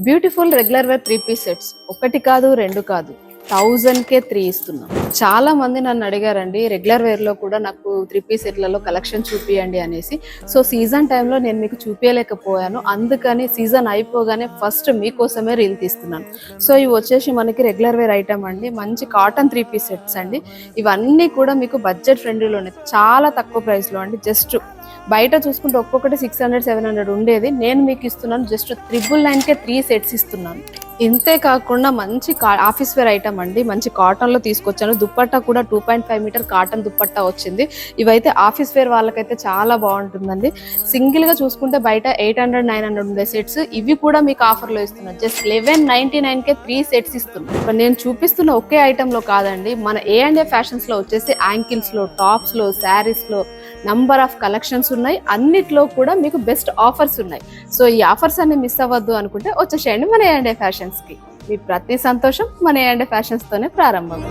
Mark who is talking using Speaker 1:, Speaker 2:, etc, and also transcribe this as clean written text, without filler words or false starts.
Speaker 1: Beautiful regular wear 3 piece sets ఒకటి కాదు రెండు కాదు 1000కే 3 ఇస్తున్నాం. చాలా మంది నన్ను అడిగారండి రెగ్యులర్ వేర్ లో కూడా నాకు 3 పీస్ సెట్లలో కలెక్షన్ చూపియండి అనేసి. సో సీజన్ టైంలో నేను మీకు చూపించలేకపోయాను, అందుకని సీజన్ అయిపోగానే ఫస్ట్ మీకోసమే రీల్ తీస్తున్నాను. సో ఇవి వచ్చేసి మనకి రెగ్యులర్ వేర్ ఐటమ్ అండి, మంచి కాటన్ 3 పీస్ సెట్స్ అండి. ఇవన్నీ కూడా మీకు బడ్జెట్ ఫ్రెండ్లీలోనే చాలా తక్కువ ప్రైస్ లో అండి. జస్ట్ బయట చూసుకుంటే ఒక్కొక్కటి 600-700 ఉండేది, నేను మీకు ఇస్తున్నాను జస్ట్ 999కే 3 సెట్స్ ఇస్తున్నాను. ఇంతే కాకుండా మంచి ఆఫీస్ వేర్ ఐటమ్ అండి, మంచి కాటన్ లో తీసుకొచ్చాను. దుప్పట్టా కూడా 2.5 మీటర్ కాటన్ దుప్పట్టా వచ్చింది. ఇవైతే ఆఫీస్ వేర్ వాళ్ళకైతే చాలా బాగుంటుందండి. సింగిల్ గా చూసుకుంటే బయట 800-900 ఉండే సెట్స్, ఇవి కూడా మీకు ఆఫర్ లో ఇస్తున్నాను. జస్ట్ 1199కే 3 సెట్స్ ఇస్తున్నాను. నేను చూపిస్తున్న ఒకే ఐటమ్ లో కాదండి, మన A&A ఫ్యాషన్స్ లో వచ్చేసి యాంకిల్స్ లో, టాప్స్ లో, శారీస్ లో నంబర్ ఆఫ్ కలెక్షన్స్ ఉన్నాయి. అన్నిట్లో కూడా మీకు బెస్ట్ ఆఫర్స్ ఉన్నాయి. సో ఈ ఆఫర్స్ అన్ని మిస్ అవ్వద్దు అనుకుంటే వచ్చేసేయండి మన A&A ఫ్యాషన్స్ కి. మీ ప్రతి సంతోషం మన A&A ఫ్యాషన్స్ తోనే ప్రారంభం.